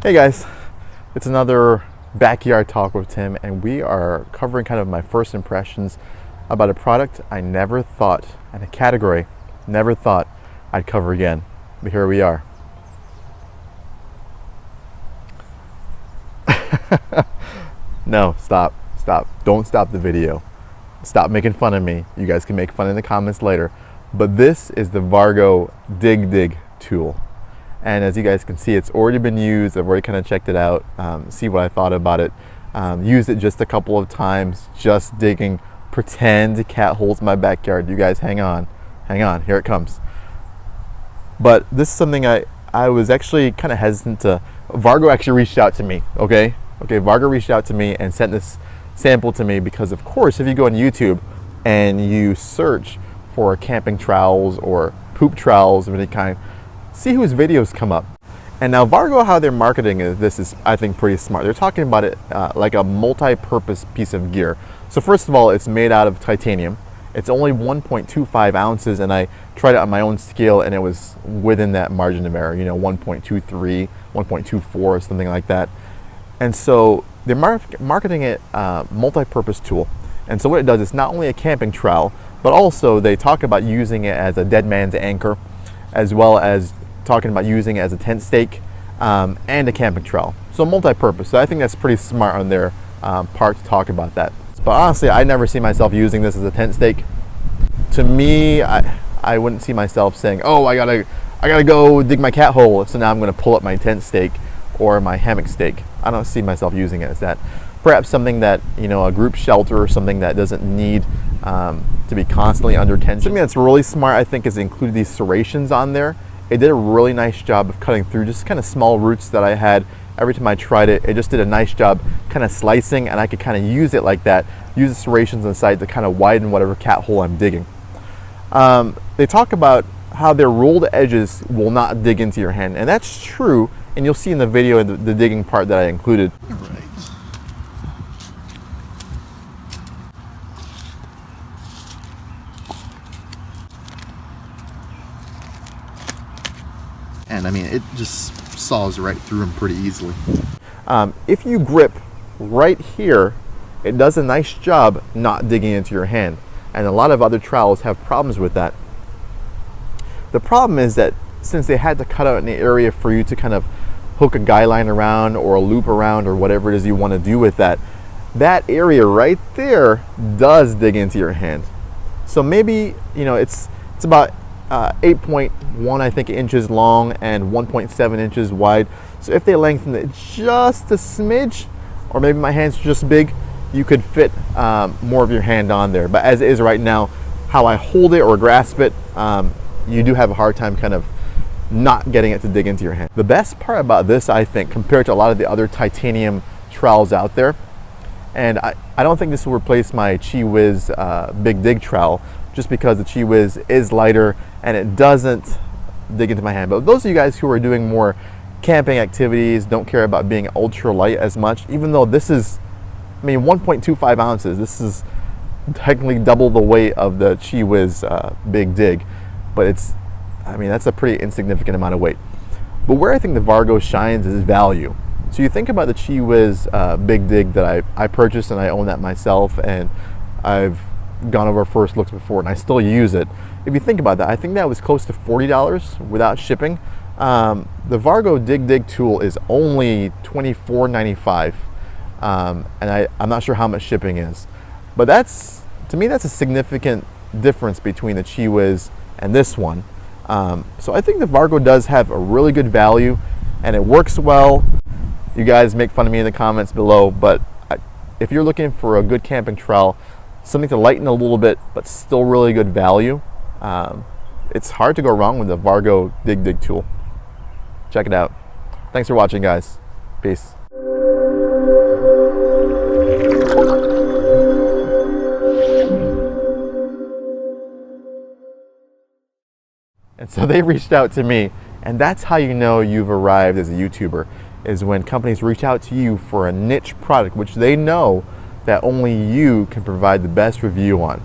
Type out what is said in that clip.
Hey guys, it's another backyard talk with Tim, and we are covering kind of my first impressions about a product I never thought, and a category never thought I'd cover again. But here we are. No, stop. Don't stop the video. Stop making fun of me. You guys can make fun in the comments later. But this is the Vargo Dig tool. And as you guys can see, it's already been used. I've already kind of checked it out, see what I thought about it. Used it just a couple of times, just digging pretend cat holes in my backyard. You guys hang on, here it comes. But this is something I was actually kind of hesitant to. Vargo actually reached out to me, okay? Vargo reached out to me and sent this sample to me because, of course, if you go on YouTube and you search for camping trowels or poop trowels of any kind, see whose videos come up. And now Vargo, how they're marketing this is, I think, pretty smart. They're talking about it like a multi-purpose piece of gear. So first of all, it's made out of titanium. It's only 1.25 ounces, and I tried it on my own scale, and it was within that margin of error, 1.23, 1.24, something like that. And so they're marketing it multi-purpose tool. And so what it does is not only a camping trowel, but also they talk about using it as a dead man's anchor, as well as talking about using it as a tent stake and a camping trowel. So multi-purpose. So I think that's pretty smart on their part to talk about that. But honestly, I never see myself using this as a tent stake. To me, I wouldn't see myself saying, "Oh, I gotta go dig my cat hole, so now I'm going to pull up my tent stake or my hammock stake." I don't see myself using it as that. Perhaps something that, a group shelter or something that doesn't need to be constantly under tension. Something that's really smart, I think, is included these serrations on there. It did a really nice job of cutting through just kind of small roots that I had. Every time I tried it, it just did a nice job kind of slicing, and I could kind of use it like that, use the serrations on the side to kind of widen whatever cat hole I'm digging. They talk about how their rolled edges will not dig into your hand, and that's true, and you'll see in the video the digging part that I included. Right. And I mean, it just saws right through them pretty easily. If you grip right here, it does a nice job not digging into your hand. And a lot of other trowels have problems with that. The problem is that since they had to cut out an area for you to kind of hook a guy line around or a loop around or whatever it is you want to do with that, that area right there does dig into your hand. So maybe, it's about 8.1, I think, inches long and 1.7 inches wide. So if they lengthen it just a smidge, or maybe my hand's just big, you could fit more of your hand on there. But as it is right now, how I hold it or grasp it, you do have a hard time kind of not getting it to dig into your hand. The best part about this, I think, compared to a lot of the other titanium trowels out there, and I don't think this will replace my Chi Whiz Big Dig trowel, just because the Chi Whiz is lighter and it doesn't dig into my hand. But those of you guys who are doing more camping activities, don't care about being ultra light as much, even though this is, 1.25 ounces, this is technically double the weight of the Chi Whiz Big Dig, but that's a pretty insignificant amount of weight. But where I think the Vargo shines is value. So you think about the Chi Whiz Big Dig that I purchased, and I own that myself, and I've gone over first looks before, and I still use it. If you think about that, I think that was close to $40 without shipping. The Vargo Dig tool is only $24.95, and I'm not sure how much shipping is. But to me, that's a significant difference between the Chi Whiz and this one. So I think the Vargo does have a really good value, and it works well. You guys make fun of me in the comments below, but if you're looking for a good camping trowel, something to lighten a little bit, but still really good value, it's hard to go wrong with the Vargo Dig tool. Check it out. Thanks for watching, guys. Peace. And so they reached out to me, and that's how you know you've arrived as a YouTuber, is when companies reach out to you for a niche product, which they know that only you can provide the best review on.